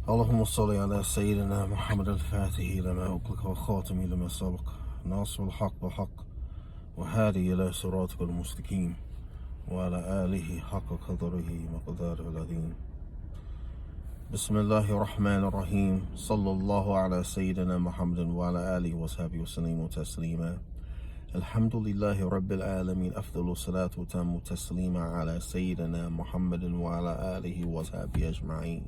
اللهم صل على سيدنا محمد الفاتح لما أغلق والخاتم لما سبق ناصر الحق بالحق وهادي إلى صراطك المستقيم وعلى آله حق قدره مقداره العظيم. بسم الله الرحمن الرحيم. صلى الله على سيدنا محمد وعلى آله وصحبه وسلم تسليما. الحمد لله رب العالمين. أفضل الصلاة وتم تسليما على سيدنا محمد وعلى آله وصحبه أجمعين.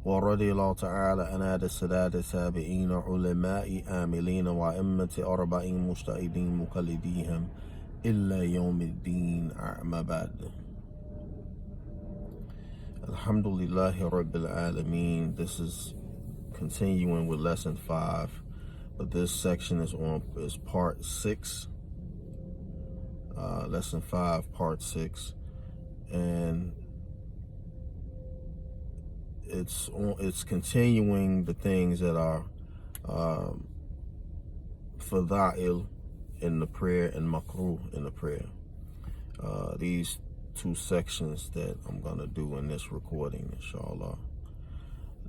ورضي الله تعالى عن السادة التابعين علماء عاملين وأئمة أربعين مجتهدين مقلديهم إلا يوم الدين. أما بعد. Alhamdulillah Rabbil Alameen. This is continuing with lesson 5, but this section is part 6. Lesson 5, part 6, and it's continuing the things that are fada'il in the prayer and makruh in the prayer. These two sections that I'm going to do in this recording, inshallah.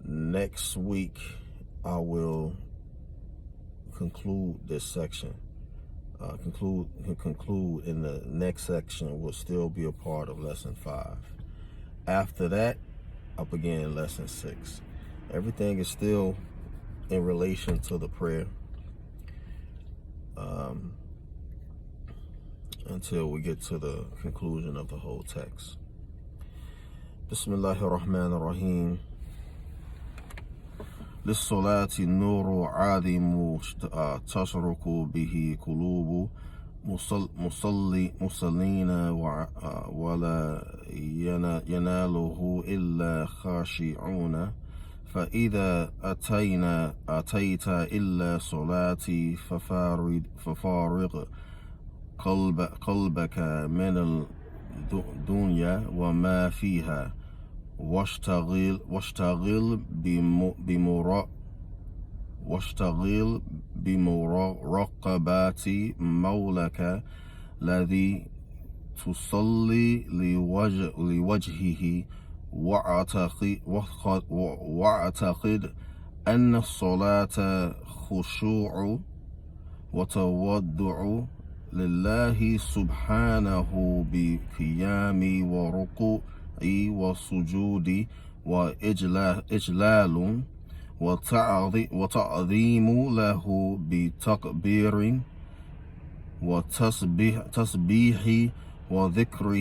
Next week, I will conclude this section. Conclude in the next section will still be a part of lesson 5. After that, I'll begin lesson 6. Everything is still in relation to the prayer until we get to the conclusion of the whole text. Bismillahir Rahmanir Rahim. للصلاة النور عادم تشرق به قلوب مصلين ولا يناله إلا خاشعون فإذا أتيت إلا صلاتي ففارغ قلبك من الدنيا وما فيها واشتغل بمراقبة مولاك الذي تصلي لوجهه واعتقد أن الصلاة خشوع وتودع لله سبحانه بقيام وركوع وسجود وإجلال وتعظيم له بتكبير وتسبيح وذكر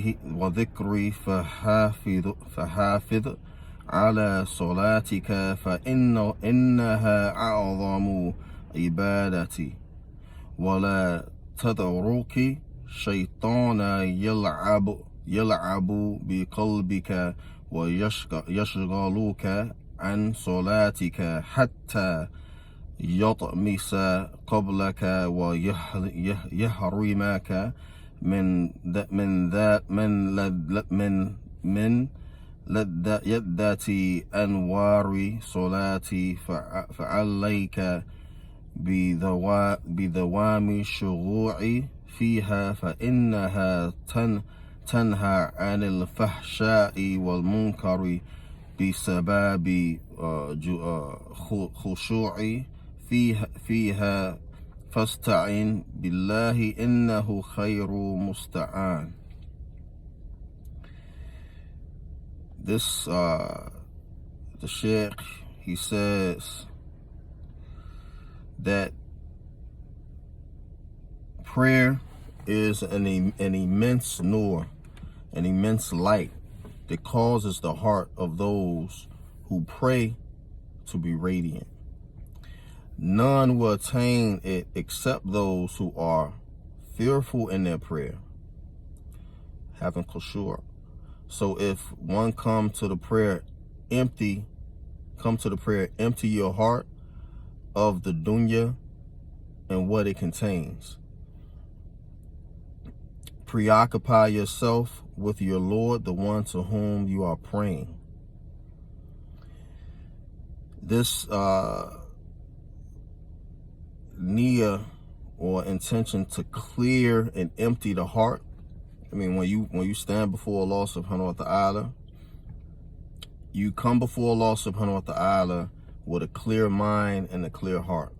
فحافظ على صلاتك فإنها أعظم عبادتي ولا تترك شيطان يلعب بقلبك ويشغلك عن صلاتك حتى يطمس قبلك ويحرمك من لذة أنوار صلاتي فعليك بدوام الشروع فيها فإنها تنهى عن الفحشاء والمنكر بسبب خشوع فيها فاستعن بالله إنه خير مستعان. This the Shaykh, he says that prayer is an immense nur, an immense light that causes the heart of those who pray to be radiant. None will attain it except those who are fearful in their prayer, having khushu'. So if one come to the prayer empty your heart of the dunya and what it contains. Preoccupy yourself with your Lord, the one to whom you are praying. This niyyah or intention to clear and empty the heart. I mean, when you stand before Allah subhanahu wa ta'ala, you come before Allah subhanahu wa ta'ala with a clear mind and a clear heart.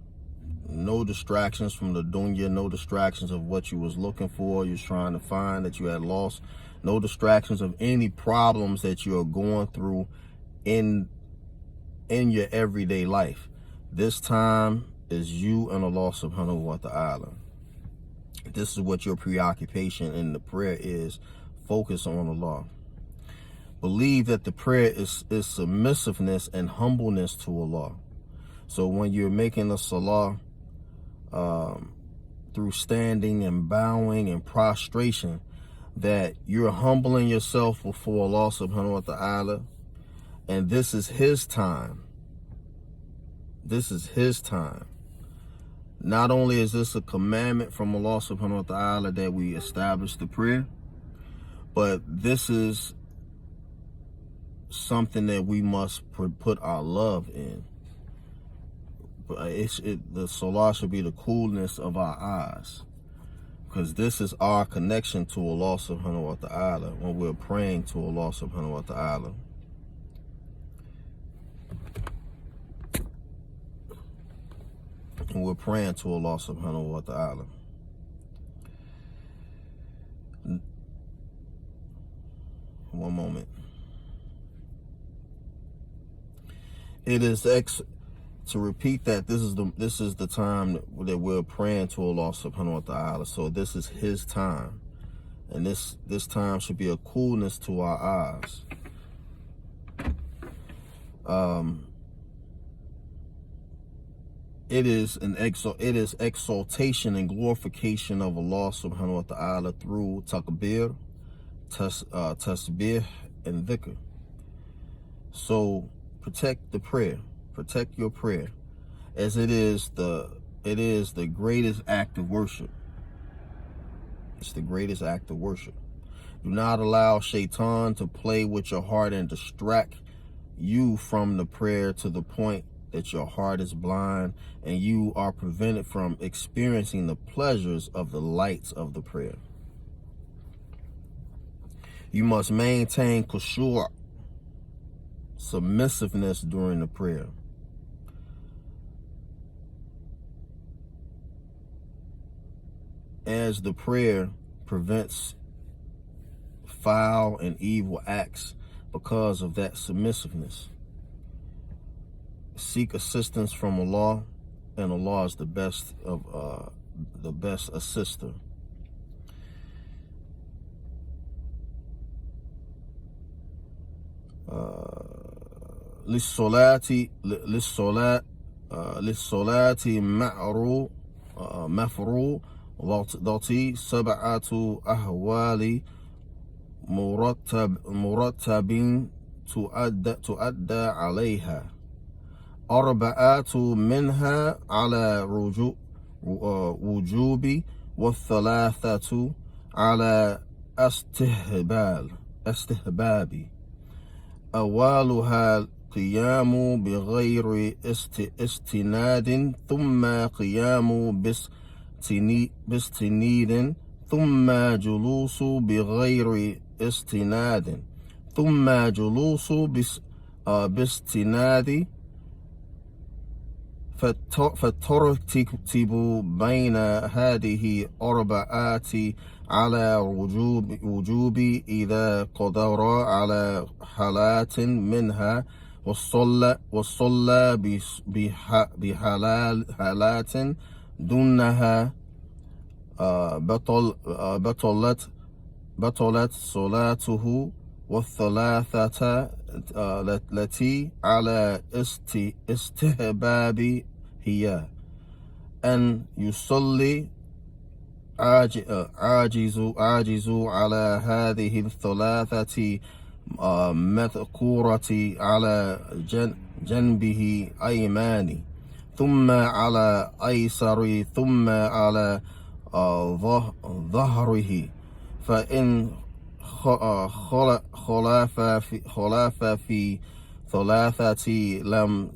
No distractions from the dunya, no distractions of what you was looking for, you was trying to find that you had lost. No distractions of any problems that you are going through in your everyday life. This time is you and Allah subhanahu wa ta'ala. This is what your preoccupation in the prayer is. Focus on Allah. Believe that the prayer is submissiveness and humbleness to Allah. So when you're making a salah, through standing and bowing and prostration, that you're humbling yourself before Allah subhanahu wa ta'ala, and this is His time. This is His time. Not only is this a commandment from Allah subhanahu wa ta'ala that we establish the prayer, but this is something that we must put our love in. The salah should be the coolness of our eyes, because this is our connection to Allah subhanahu wa ta'ala when we're praying to Allah subhanahu wa ta'ala. And we're praying to Allah subhanahu wa ta'ala. One moment. It is to repeat that this is the time that we're praying to Allah subhanahu wa ta'ala. So this is His time. And this time should be a coolness to our eyes. It is exaltation and glorification of Allah subhanahu wa ta'ala through takbir, tasbih, and dhikr. So protect the prayer. Protect your prayer, as it is the greatest act of worship. It's the greatest act of worship. Do not allow shaitan to play with your heart and distract you from the prayer to the point that your heart is blind and you are prevented from experiencing the pleasures of the lights of the prayer. You must maintain khushu', submissiveness during the prayer. As the prayer prevents foul and evil acts because of that submissiveness. Seek assistance from Allah, and Allah is the best assister. للصلاة مفروض ضتي سبعة أهوال مرتب تؤدى عليها أربعة منها على وجوب والثلاثة على استهباب أولها قيام بغير استناد ثم قيام باستناد ثم جلوس بغير استناد ثم جلوس باستناد فترتب بين هذه أربعات على وجوب إذا قدر على حالات منها وصلى بحالات دونها بطلت صلاته. والثلاثة التي على استهباب هي أن يصلي عاجز على هذه الثلاثة مذكورة على جنبه أيماني ثم على أيسر ثم على ظهره فإن خلاف في ثلاثة لم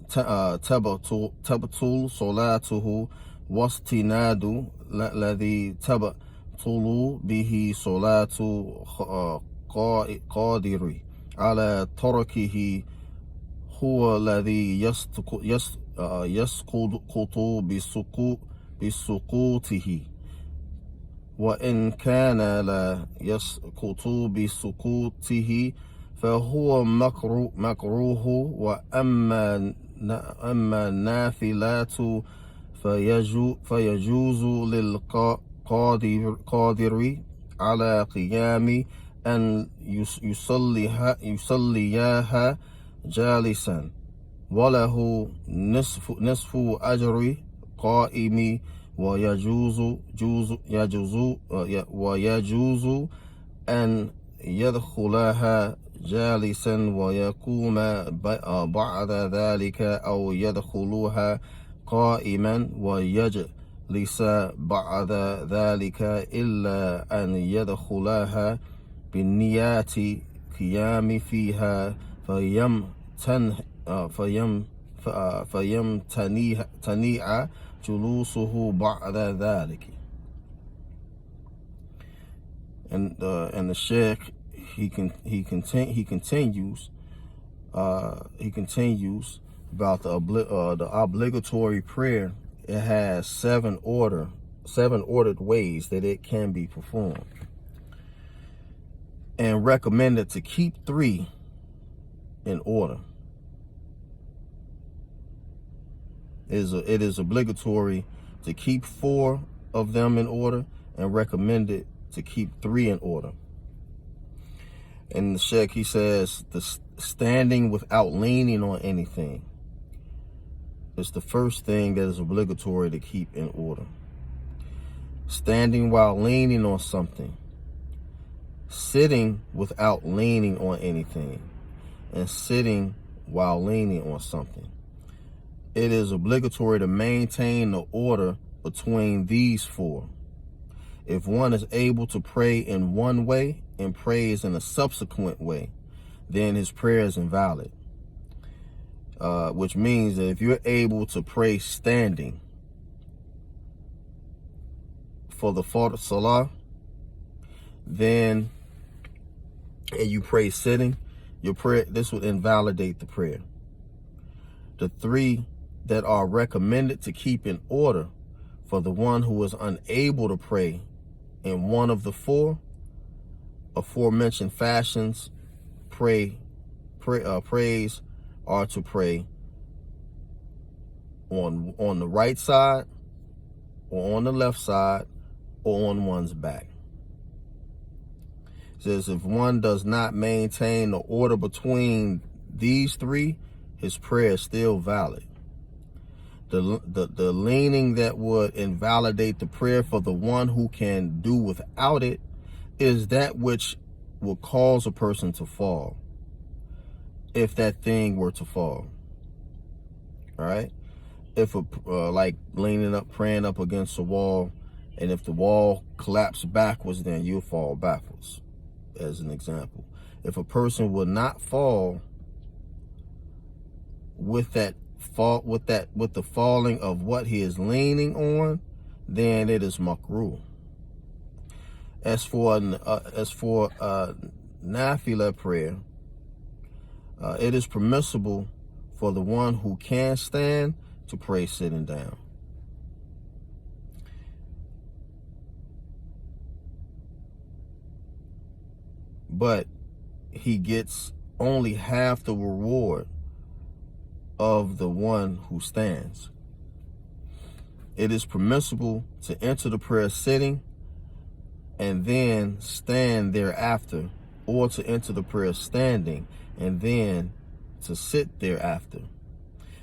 تبطل صلاته واستناد الذي تبطل به صلاة قادر على تركه هو الذي يسقط بسقوطه، وإن كان لا يسقط بسقوطه فهو مكروه. وأما النافلات فيجوز للقادر على قيام أن يصليها جالسا، وله نصف أجر قائم. ويجوز أن يدخلها جالسا ويقوم بعد ذلك، أو يدخلها قائما ويجلس بعد ذلك، إلا أن يدخلها بالنيات قيام فيها فيمتنع جلوسه بعد ذلك. And the Shaykh he continues about the obligatory prayer. It has seven ordered ways that it can be performed, and recommended to keep 3 in order. It is obligatory to keep 4 of them in order, and recommended to keep 3 in order. And the Shaykh, he says, the standing without leaning on anything is the first thing that is obligatory to keep in order. Standing while leaning on something, sitting without leaning on anything, and sitting while leaning on something. It is obligatory to maintain the order between these 4. If one is able to pray in one way and prays in a subsequent way, then his prayer is invalid. Which means that if you're able to pray standing for the Fard Salah, then and you pray sitting, your prayer, this would invalidate the prayer. The 3 that are recommended to keep in order for the one who is unable to pray in one of the 4 aforementioned fashions, praise are to pray on the right side, or on the left side, or on one's back. It says if one does not maintain the order between these 3, his prayer is still valid. The leaning that would invalidate the prayer for the one who can do without it is that which will cause a person to fall, if that thing were to fall. All right? If like leaning up, praying up against a wall, and if the wall collapsed backwards, then you'll fall backwards, as an example. If a person would not fall with the falling of what he is leaning on, then it is makruh. As for nafila prayer, it is permissible for the one who can stand to pray sitting down. But he gets only half the reward of the one who stands. It is permissible to enter the prayer sitting and then stand thereafter, or to enter the prayer standing and then to sit thereafter.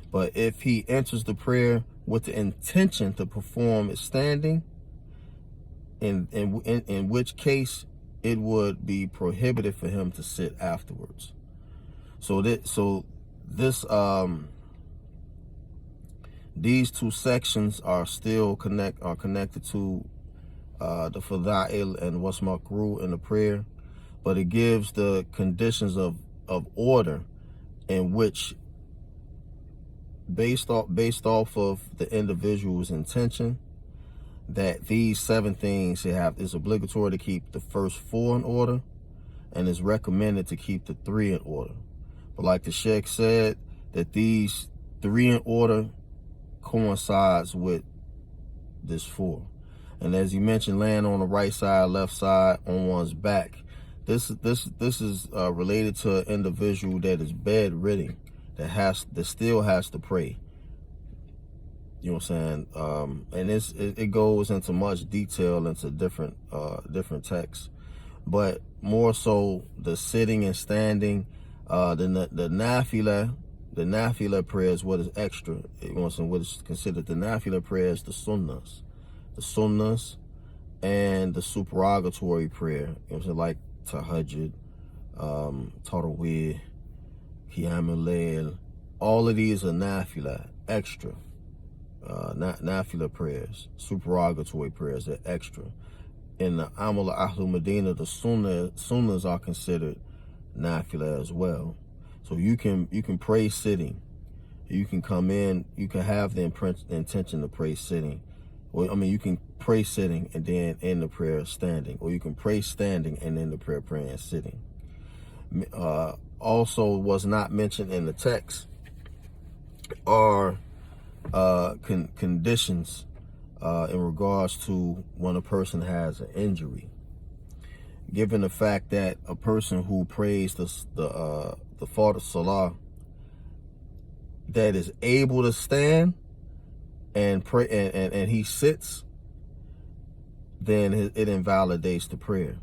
But if he enters the prayer with the intention to perform it standing, in which case it would be prohibited for him to sit afterwards. These 2 sections are still connected to the fada'il and what's makruh in the prayer, but it gives the conditions of order in which, based off of the individual's intention, that these 7 things is obligatory to keep the first 4 in order, and is recommended to keep the 3 in order. But like the Shaykh said, that these 3 in order coincides with this 4. And as you mentioned, laying on the right side, left side, on one's back. This is related to an individual that is bedridden, that still has to pray. You know what I'm saying? And it goes into much detail into different texts, but more so the sitting and standing, the nafila prayers, what is extra. You know what I'm saying? What is considered the nafila prayers, the sunnahs, and the supererogatory prayer. You know what I'm saying? Like tahajjud, tarawih, qiyamul layl. All of these are nafila, extra. Nafila prayers, supererogatory prayers, they're extra. In the Amal Ahlul Medina, the sunnahs are considered nafila as well. So you can pray sitting. You can come in, you can have the intention to pray sitting. You can pray sitting and then end the prayer standing. Or you can pray standing and end the prayer praying sitting. Also was not mentioned in the text are conditions in regards to when a person has an injury. Given the fact that a person who prays the Fard Salah that is able to stand and pray and he sits, then it invalidates the prayer.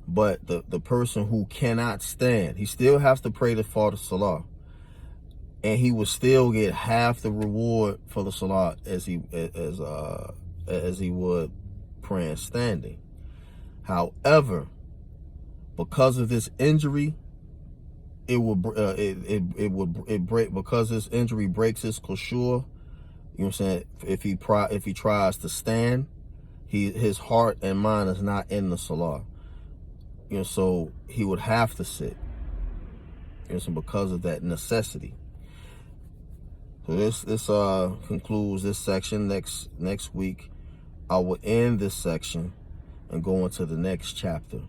But the person who cannot stand, he still has to pray the Fard Salah, and he will still get half the reward for the salah as he would praying standing. However, because of this injury, it would break, because this injury breaks his khushur. You know what I'm saying? If he tries to stand, his heart and mind is not in the salah. You know, so he would have to sit. You know, so because of that necessity. So this concludes this section. Next week, I will end this section and go into the next chapter.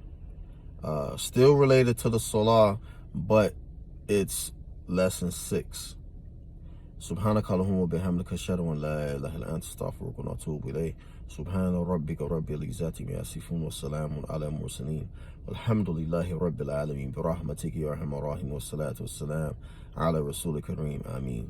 Still related to the salah, but it's lesson 6. سبحانك اللهم وبحمدك أشهد أن لا إله إلا أنت أستغفرك وأتوب إليك سبحان ربك رب العزة عما يصفون والسلام على المرسلين والحمد لله رب العالمين برحمتك يا أرحم الراحمين والصلاة والسلام على رسولك الكريم آمين.